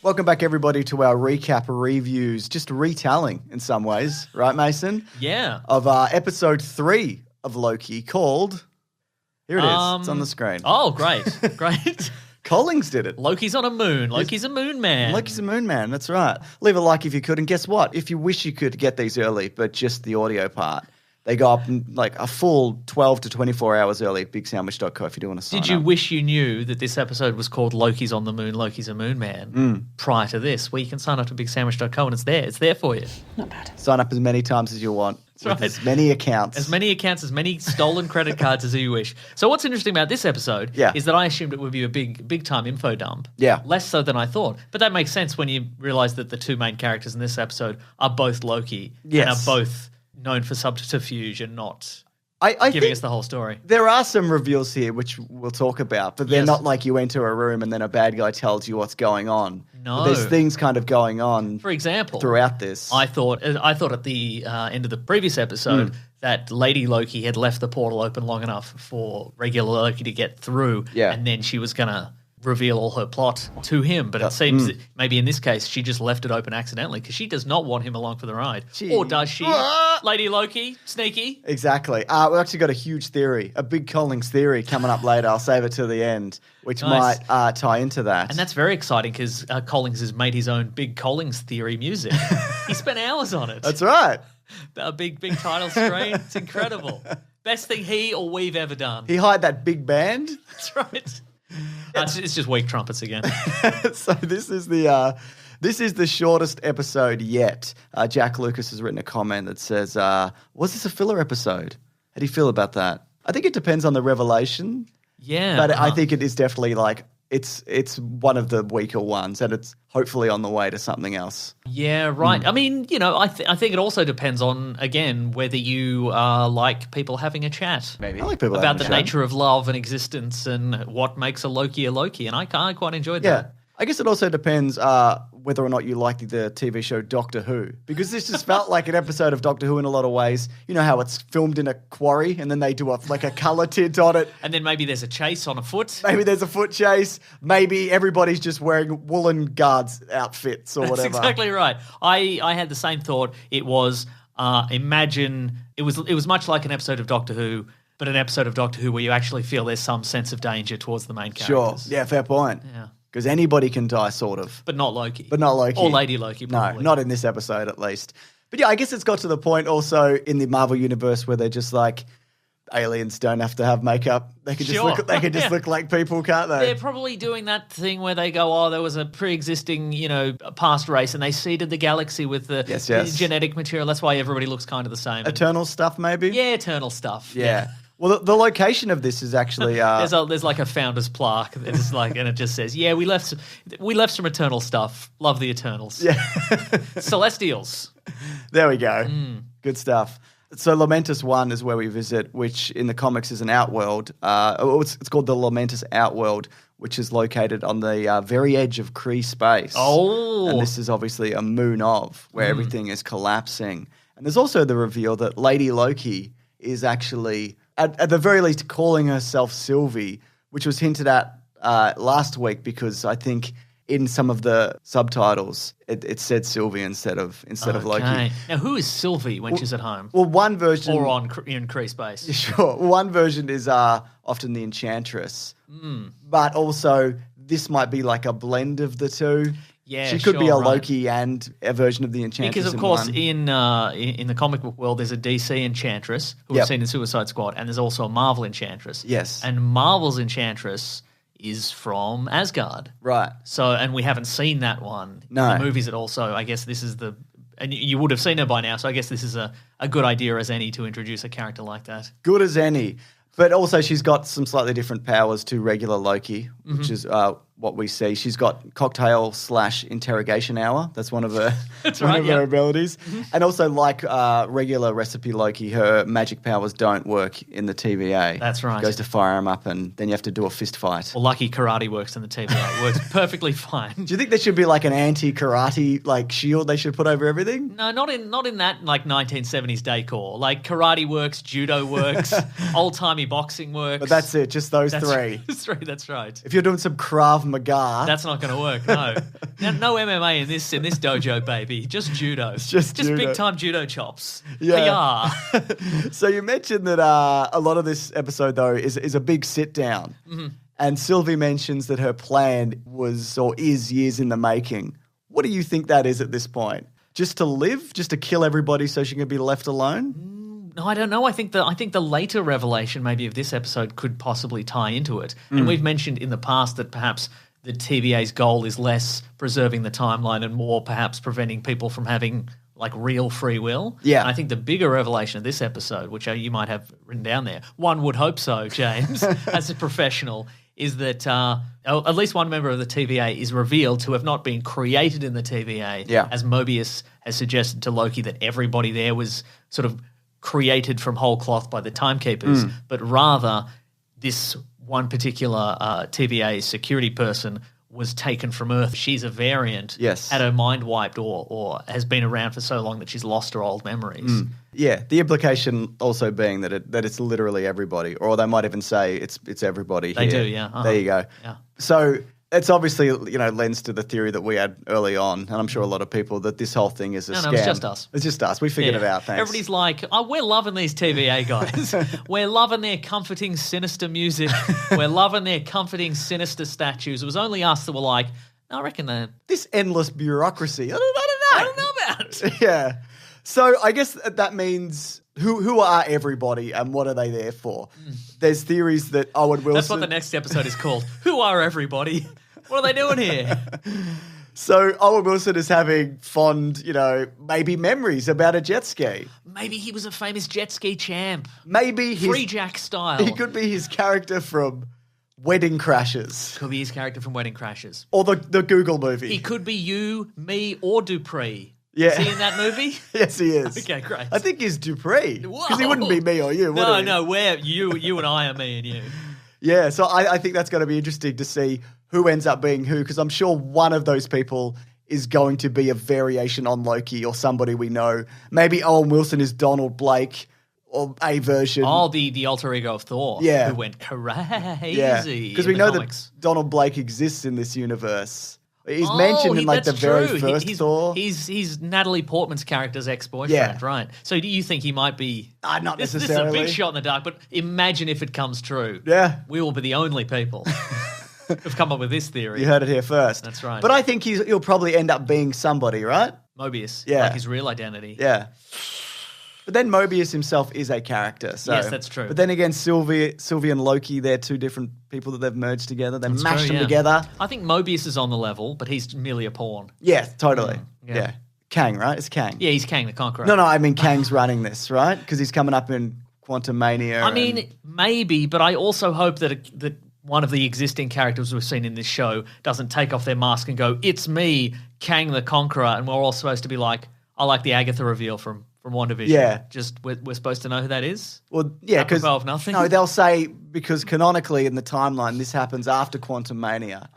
Welcome back, everybody, to our recap reviews, just retelling in some ways, right, Mason? Yeah. Of episode 3 of Loki called... Here it is. It's on the screen. Oh, great. Great. Collings did it. Loki's on a moon. Loki's a moon man. Loki's a moon man, that's right. Leave a like if you could. And guess what? If you wish you could get these early, but just the audio part, they go up like a full 12 to 24 hours early at bigsandwich.co if you do want to sign up. Did you wish you knew that this episode was called Loki's on the Moon, Loki's a Moon Man prior to this? Well, you can sign up to bigsandwich.co and it's there. It's there for you. Not bad. Sign up as many times as you want. That's with right. as many accounts. As many stolen credit cards as you wish. So what's interesting about this episode is that I assumed it would be a big time info dump. Yeah. Less so than I thought. But that makes sense when you realise that the two main characters in this episode are both Loki and are both known for subterfuge and not giving us the whole story. There are some reveals here which we'll talk about, but they're not like you enter a room and then a bad guy tells you what's going on. No. But there's things kind of going on. For example, throughout this. I thought at the end of the previous episode that Lady Loki had left the portal open long enough for regular Loki to get through, and then she was going to reveal all her plot to him. But it seems that maybe in this case she just left it open accidentally because she does not want him along for the ride. Or does she? Lady Loki? Sneaky? Exactly. We've actually got a huge theory, a big Collings theory coming up later. I'll save it to the end, which might tie into that. And that's very exciting because Collings has made his own big Collings theory music. He spent hours on it. That's right. A big title screen. It's incredible. Best thing he or we've ever done. He hired that big band. That's right. It's just weak trumpets again. So this is the shortest episode yet. Jack Lucas has written a comment that says, was this a filler episode? How do you feel about that? I think it depends on the revelation. Yeah. But I think it is definitely like it's one of the weaker ones and it's hopefully on the way to something else. Yeah, right. I mean, I think it also depends on, again, whether you like people having a chat. Maybe. I like people about having the a chat. nature of love and existence and what makes a Loki, and I quite enjoyed that. I guess it also depends whether or not you like the TV show Doctor Who, because this just felt like an episode of Doctor Who in a lot of ways. You know how it's filmed in a quarry and then they do a colour tint on it. And then maybe there's a chase on a foot. Maybe there's a foot chase. Maybe everybody's just wearing woolen guards outfits or whatever. That's exactly right. I had the same thought. It was imagine it was much like an episode of Doctor Who, but an episode of Doctor Who where you actually feel there's some sense of danger towards the main characters. Sure. Yeah, fair point. Yeah. Because anybody can die, sort of. But not Loki. Or Lady Loki, probably. No, not in this episode, at least. But yeah, I guess it's got to the point also in the Marvel universe where they're just like, aliens don't have to have makeup. They can just look like people, can't they? They're probably doing that thing where they go, oh, there was a pre-existing, past race, and they seeded the galaxy with the genetic material. That's why everybody looks kind of the same. Eternal stuff, maybe? Yeah, eternal stuff. Yeah. Well, the location of this is actually there's like a founder's plaque. It's like, and it just says, "Yeah, we left some eternal stuff. Love the Eternals. Yeah, Celestials. There we go. Good stuff." So Lamentis 1 is where we visit, which in the comics is an outworld. It's called the Lamentis Outworld, which is located on the very edge of Kree space. Oh, and this is obviously a moon of where everything is collapsing. And there's also the reveal that Lady Loki is actually, at the very least, calling herself Sylvie, which was hinted at last week because I think in some of the subtitles it said Sylvie instead of Loki. Now, who is Sylvie when she's at home? Well, one version... Or in Kree space. Sure. One version is often the Enchantress. But also, this might be like a blend of the two. Yeah, she could be a Loki and a version of the Enchantress. Because of course, in the comic book world, there's a DC Enchantress who we've seen in Suicide Squad, and there's also a Marvel Enchantress. Yes, and Marvel's Enchantress is from Asgard, right? So, and we haven't seen that one in the movies at all. So, I guess this is and you would have seen her by now. So, I guess this is a good idea as any to introduce a character like that. Good as any. But also she's got some slightly different powers to regular Loki, which is what we see. She's got cocktail/interrogation hour. That's one of her her abilities. And also like regular recipe Loki, her magic powers don't work in the TVA. That's right. She goes to fire him up and then you have to do a fist fight. Well, lucky karate works in the TVA. It works perfectly fine. Do you think there should be like an anti-karate like shield they should put over everything? No, not in that like 1970s decor. Like karate works, judo works, old-timey boxing works. But that's it, just those three. That's right. If you're doing some Krav Maga. That's not going to work. No, no MMA in this dojo, baby. Just judo. It's just judo. big time judo chops. Yeah. So you mentioned that a lot of this episode though is a big sit down, and Sylvie mentions that her plan was or is years in the making. What do you think that is at this point? Just to live, just to kill everybody so she can be left alone? No, I don't know. I think the later revelation maybe of this episode could possibly tie into it. And we've mentioned in the past that perhaps the TVA's goal is less preserving the timeline and more perhaps preventing people from having like real free will. Yeah. And I think the bigger revelation of this episode, which you might have written down there, one would hope so, James, as a professional, is that at least one member of the TVA is revealed to have not been created in the TVA, as Mobius has suggested to Loki that everybody there was sort of created from whole cloth by the Timekeepers, but rather this one particular TVA security person was taken from Earth. She's a variant, had her mind wiped or has been around for so long that she's lost her old memories. Yeah, the implication also being that it's literally everybody, or they might even say it's everybody They here. do, yeah. There you go. Yeah. So it's obviously, lends to the theory that we had early on, and I'm sure a lot of people, that this whole thing is a scam. No, it's just us. It's just us. We figured it out, thanks. Everybody's like, we're loving these TVA guys. We're loving their comforting, sinister music. We're loving their comforting, sinister statues. It was only us that were like, no, I reckon that... This endless bureaucracy. I don't know about it. Yeah. So I guess that means who are everybody and what are they there for? There's theories that Owen Wilson... That's what the next episode is called. Who are everybody? What are they doing here? So Owen Wilson is having fond, maybe memories about a jet ski. Maybe he was a famous jet ski champ. Maybe Free Jack style. He could be his character from Wedding Crashers. Could be his character from Wedding Crashers. Or the Google movie. He could be you, me, or Dupree. Yeah. Is he in that movie? Yes, he is. Okay, great. I think he's Dupree. Because he wouldn't be me or you, would he? No, we're you and I are me and you. Yeah, so I think that's going to be interesting to see who ends up being who, because I'm sure one of those people is going to be a variation on Loki or somebody we know. Maybe Owen Wilson is Donald Blake or a version. Oh, the alter ego of Thor. Yeah. Who went crazy. Yeah, because we know that Donald Blake exists in this universe. He's mentioned in the very first Thor. He's Natalie Portman's character's ex-boyfriend, right? So do you think he might be... not necessarily. This is a big shot in the dark, but imagine if it comes true. Yeah. We will be the only people who've come up with this theory. You heard it here first. That's right. But I think he'll probably end up being somebody, right? Mobius. Yeah. Like his real identity. Yeah. But then Mobius himself is a character. So. Yes, that's true. But then again, Sylvie and Loki, they're two different people that they've merged together. They mashed them together. I think Mobius is on the level, but he's merely a pawn. Yeah, totally. Yeah. Kang, right? It's Kang. Yeah, he's Kang the Conqueror. No, I mean Kang's running this, right? Because he's coming up in Quantum Mania. I mean, maybe, but I also hope that one of the existing characters we've seen in this show doesn't take off their mask and go, it's me, Kang the Conqueror, and we're all supposed to be like, I like the Agatha reveal from WandaVision. Yeah. Just we're supposed to know who that is? Well, yeah, because of nothing. No, they'll say, because canonically in the timeline this happens after Quantum Mania.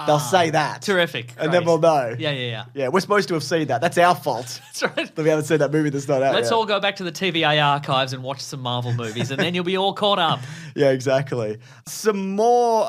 They'll say that. Terrific. And then we'll know. Yeah. Yeah, we're supposed to have seen that. That's our fault. That's right. That we haven't seen that movie that's not out Let's yet. all go back to the TVA archives and watch some Marvel movies, and then you'll be all caught up. Yeah, exactly. Some more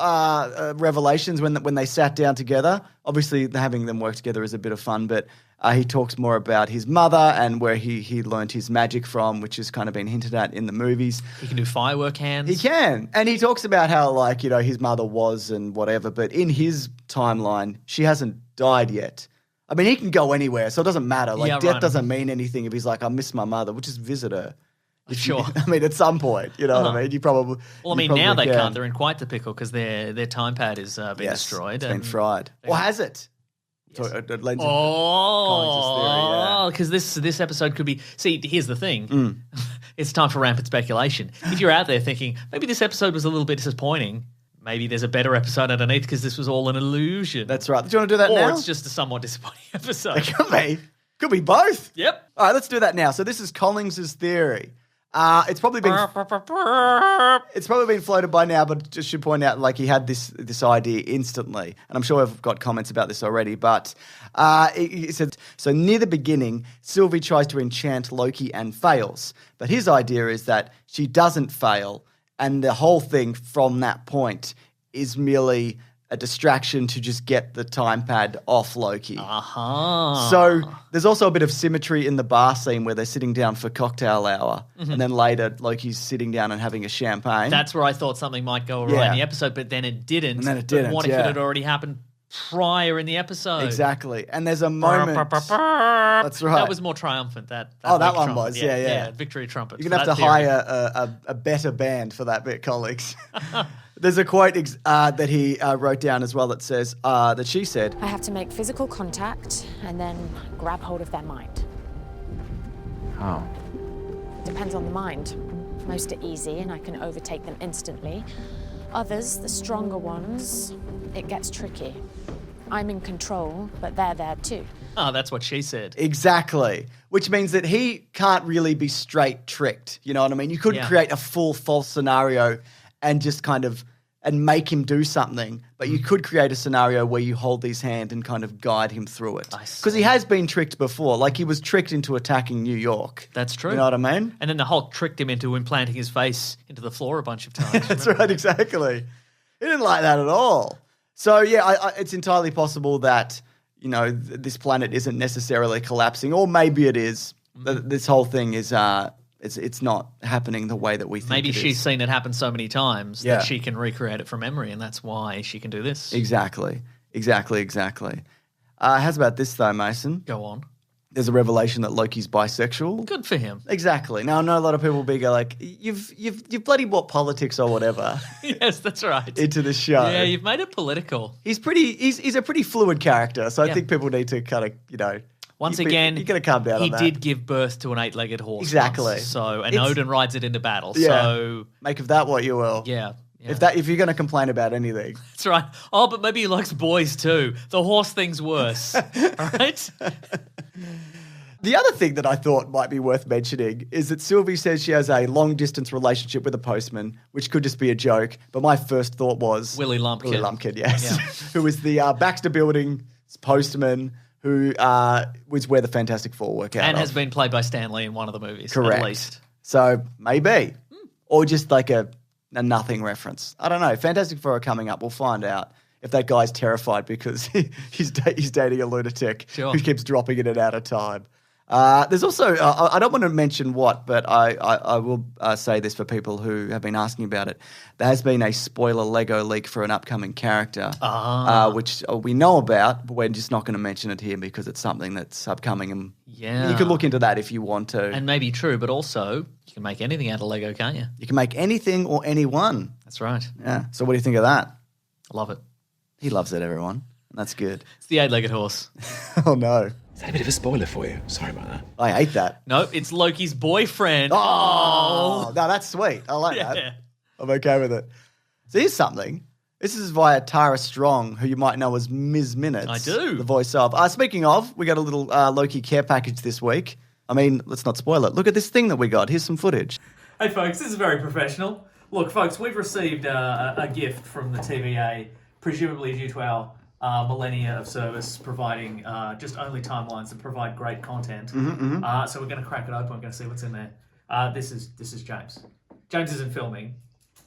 revelations when they sat down together. Obviously, having them work together is a bit of fun, but he talks more about his mother and where he learned his magic from, which has kind of been hinted at in the movies. He can do firework hands. He can. And he talks about how, his mother was and whatever, but in his timeline, she hasn't died yet. I mean, he can go anywhere, so it doesn't matter. Death doesn't mean anything if he's like, I miss my mother. We'll just visit her. Sure. I mean, at some point, you know what I mean? You probably... Well, I mean, now they can't. They're in quite the pickle because their time pad is being destroyed. It's been fried. Or has it? Yes. So, because this episode could be... See, here's the thing. It's time for rampant speculation. If you're out there thinking, maybe this episode was a little bit disappointing, maybe there's a better episode underneath because this was all an illusion. That's right. Do you want to do that now? Or it's just a somewhat disappointing episode. It could be. Could be both. Yep. All right, let's do that now. So this is Collins's theory. It's probably been floated by now, but just should point out, he had this idea instantly, and I'm sure I've got comments about this already. But he said, so near the beginning, Sylvie tries to enchant Loki and fails, but his idea is that she doesn't fail, and the whole thing from that point is merely a distraction to just get the time pad off Loki. Uh-huh. So there's also a bit of symmetry in the bar scene where they're sitting down for cocktail hour, and then later Loki's sitting down and having a champagne. That's where I thought something might go awry in the episode, but then it didn't. And then it didn't, But what if it had already happened prior in the episode? Exactly. And there's a moment. That's right. That was more triumphant. That that Loki one trumpet. was. Yeah. Victory trumpet. You're going to have to hire a better band for that bit, colleagues. There's a quote that he wrote down as well that says, that she said, I have to make physical contact and then grab hold of their mind. How? Depends on the mind. Most are easy and I can overtake them instantly. Others, the stronger ones, it gets tricky. I'm in control, but they're there too. Oh, that's what she said. Exactly. Which means that he can't really be straight tricked. You know what I mean? You couldn't create a full false scenario and just kind of and make him do something, but you could create a scenario where you hold his hand and kind of guide him through it. Because he has been tricked before. Like he was tricked into attacking New York. That's true. You know what I mean? And then the Hulk tricked him into implanting his face into the floor a bunch of times. That's right, exactly. He didn't like that at all. So, yeah, it's entirely possible that, you know, this planet isn't necessarily collapsing, or maybe it is. This whole thing is it's not happening the way that we think Maybe it she's is. seen it happen so many times that she can recreate it from memory, and that's why she can do this. Exactly. How's about this, though, Mason? Go on. There's a revelation that Loki's bisexual. Good for him. Exactly. Now, I know a lot of people will be like, you've bloody brought politics or whatever Yes, that's right. into the show. Yeah, you've made it political. He's a pretty fluid character, so I think people need to kind of, you know... Once again, you got to calm down on that. He did give birth to an 8-legged horse. Exactly. Once, and Odin rides it into battle. Yeah. So make of that what you will. Yeah. If you're going to complain about anything. That's right. Oh, but maybe he likes boys too. The horse thing's worse. All right? The other thing that I thought might be worth mentioning is that Sylvie says she has a long-distance relationship with a postman, which could just be a joke. But my first thought was... Willie Lumpkin. Willie Lumpkin, yes. Yeah. Who is the Baxter Building postman who was where the Fantastic Four work out and of. has been played by Stan Lee in one of the movies, Correct. at least. So maybe. Or just like a nothing reference. I don't know. Fantastic Four are coming up. We'll find out if that guy's terrified because he's dating a lunatic who keeps dropping in and out of time. There's also, I don't want to mention what, but I will say this for people who have been asking about it. There has been a spoiler Lego leak for an upcoming character, which we know about, but we're just not going to mention it here because it's something that's upcoming. And you can look into that if you want to. And maybe true, but also you can make anything out of Lego, can't you? You can make anything or anyone. That's right. Yeah. So what do you think of that? I love it. He loves it, everyone. That's good. It's the 8-legged horse. Oh, no. Is that a bit of a spoiler for you? Sorry about that. I hate that. No, it's Loki's boyfriend. Oh, no, that's sweet. I like that. I'm okay with it. So here's something. This is via Tara Strong, who you might know as Ms. Minutes. I do. The voice of. Speaking of, we got a little Loki care package this week. I mean, let's not spoil it. Look at this thing that we got. Here's some footage. Hey, folks, this is very professional. Look, folks, we've received a gift from the TVA, presumably due to our millennia of service, providing just only timelines that provide great content. So we're going to crack it open. We're going to see what's in there. This is James. James isn't filming.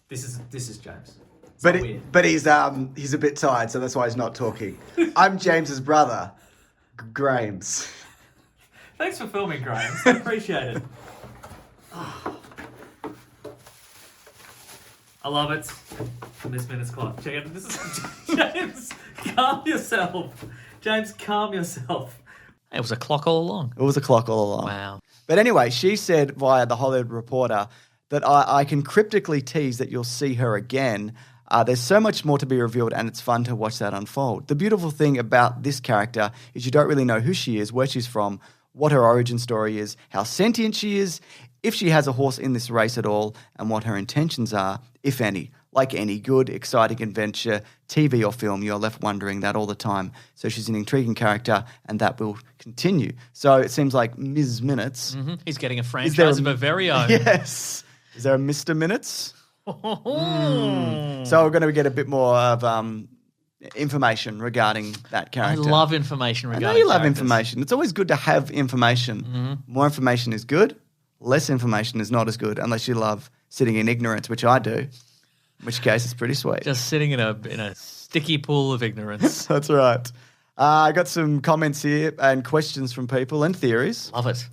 This is James. But he's a bit tired, so that's why he's not talking. I'm James's brother, Grames. Thanks for filming, Grames. I appreciate it. I love it. This minute's clock. Check it. This is James. Calm yourself. James, calm yourself. It was a clock all along. It was a clock all along. Wow. But anyway, she said via the Hollywood Reporter that I can cryptically tease that you'll see her again. There's so much more to be revealed, and it's fun to watch that unfold. The beautiful thing about this character is you don't really know who she is, where she's from, what her origin story is, how sentient she is, if she has a horse in this race at all, and what her intentions are, if any. Like any good, exciting adventure, TV or film, you're left wondering that all the time. So she's an intriguing character, and that will continue. So it seems like Ms. Minutes. Mm-hmm. He's getting a franchise of her very own. Yes. Is there a Mr. Minutes? So we're going to get a bit more of information regarding that character. I love information regarding I know you love characters. information. It's always good to have information. More information is good. Less information is not as good unless you love sitting in ignorance, which I do. In which case, it's pretty sweet. Just sitting in a Sticky pool of ignorance. That's right. I got some comments here and questions from people and theories. Love it.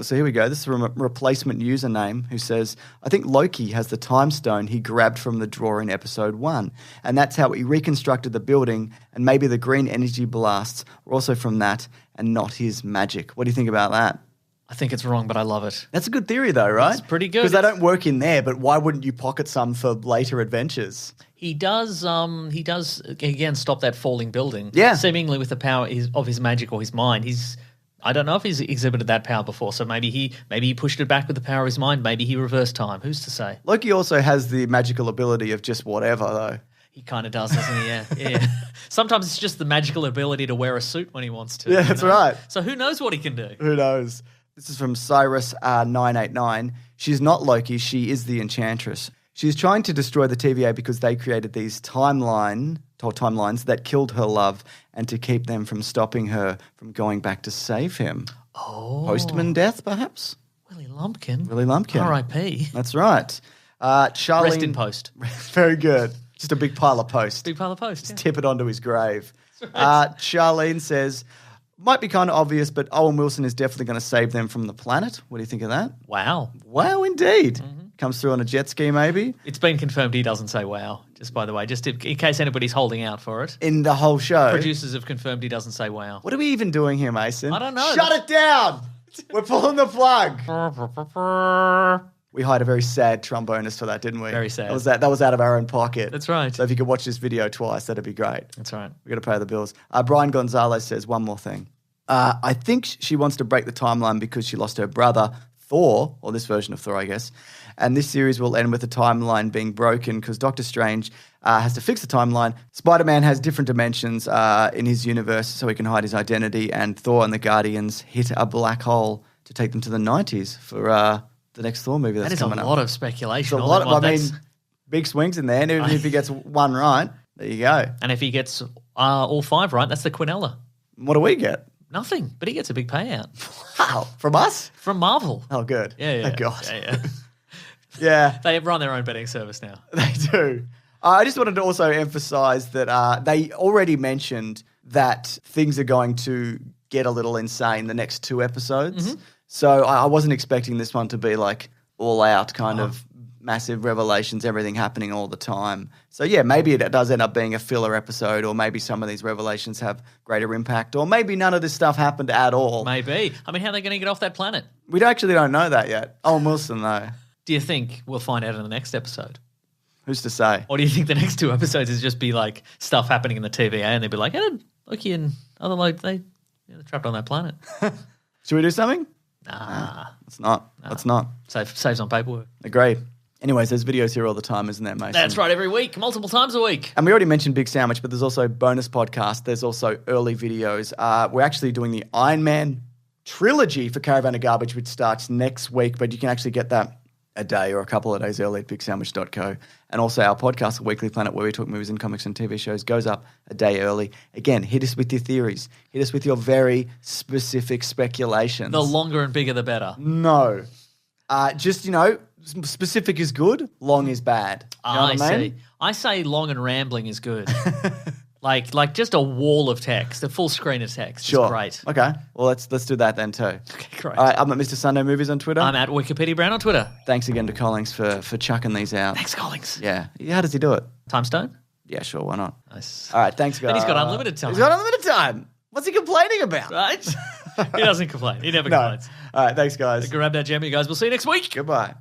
So here we go. This is from a replacement username who says, I think Loki has the time stone he grabbed from the drawer in episode 1. And that's how he reconstructed the building. And maybe the green energy blasts were also from that and not his magic. What do you think about that? I think it's wrong, but I love it. That's a good theory though, right? It's pretty good. Because they don't work in there, but why wouldn't you pocket some for later adventures? He does again stop that falling building. Yeah. Seemingly with the power of his magic or his mind. I don't know if he's exhibited that power before, so maybe he pushed it back with the power of his mind. Maybe he reversed time. Who's to say? Loki also has the magical ability of just whatever though. He kind of does, doesn't he? Yeah. Sometimes it's just the magical ability to wear a suit when he wants to. Yeah, that's right. So who knows what he can do? Who knows? This is from Cyrus989. She's not Loki. She is the Enchantress. She's trying to destroy the TVA because they created these timelines that killed her love and to keep them from stopping her from going back to save him. Oh. Postman death, perhaps? Willie Lumpkin. Willie Lumpkin. R.I.P. That's right. Charlene. Rest in post. Very good. Just a big pile of post. Big pile of post. Just tip it onto his grave. Charlene says, might be kind of obvious, but Owen Wilson is definitely going to save them from the planet. What do you think of that? Wow. Wow, indeed. Comes through on a jet ski, maybe. It's been confirmed he doesn't say wow, just by the way, just in case anybody's holding out for it. In the whole show. Producers have confirmed he doesn't say wow. What are we even doing here, Mason? I don't know. Shut it down! We're pulling the plug. We hired a very sad trombonist for that, didn't we? Very sad. That was out of our own pocket. That's right. So if you could watch this video twice, that'd be great. That's right. We've got to pay the bills. Brian Gonzalez says one more thing. I think she wants to break the timeline because she lost her brother, Thor, or this version of Thor, I guess. And this series will end with the timeline being broken because Doctor Strange has to fix the timeline. Spider-Man has different dimensions in his universe so he can hide his identity. And Thor and the Guardians hit a black hole to take them to the 90s for the next Thor movie that's coming up. That is a lot of speculation. It's a lot. Big swings in there. And even if he gets one right, there you go. And if he gets all 5 right, that's the Quinella. What do we get? Nothing, but he gets a big payout. Wow. From us? From Marvel. Oh, good. Yeah. Thank God. Yeah. Yeah. They run their own betting service now. They do. I just wanted to also emphasize that they already mentioned that things are going to get a little insane the next 2 episodes. Mm-hmm. So I wasn't expecting this one to be like all out kind of massive revelations, everything happening all the time. So yeah, maybe it does end up being a filler episode, or maybe some of these revelations have greater impact, or maybe none of this stuff happened at all. Maybe. I mean, how are they going to get off that planet? We actually don't know that yet. Owen Wilson, though. Do you think we'll find out in the next episode? Who's to say? Or do you think the next 2 episodes is just be like stuff happening in the TVA and they'll be like, Loki and other they're trapped on that planet? Should we do something? Nah. Let's not. Let's not. Saves on paperwork. Agreed. Anyways, there's videos here all the time, isn't there, Mason? That's right, every week, multiple times a week. And we already mentioned Big Sandwich, but there's also bonus podcast. There's also early videos. We're actually doing the Iron Man trilogy for Caravan of Garbage, which starts next week, but you can actually get that a day or a couple of days early at bigsandwich.co. And also our podcast, The Weekly Planet, where we talk movies and comics and TV shows, goes up a day early. Again, hit us with your theories. Hit us with your very specific speculations. The longer and bigger, the better. No. Specific is good, long is bad. You know what I mean? See. I say long and rambling is good. like just a wall of text, a full screen of text is great. Okay. Well, let's do that then too. Okay, great. All right, I'm at Mr. Sunday Movies on Twitter. I'm at Wikipedia Brown on Twitter. Thanks again to Collings for chucking these out. Thanks, Collings. Yeah. How does he do it? Time stone? Yeah, sure. Why not? Nice. All right. Thanks, guys. Then he's got unlimited time. He's got unlimited time. What's he complaining about? Right? He doesn't complain. He never complains. All right. Thanks, guys. Grab that gem, you guys. We'll see you next week. Goodbye.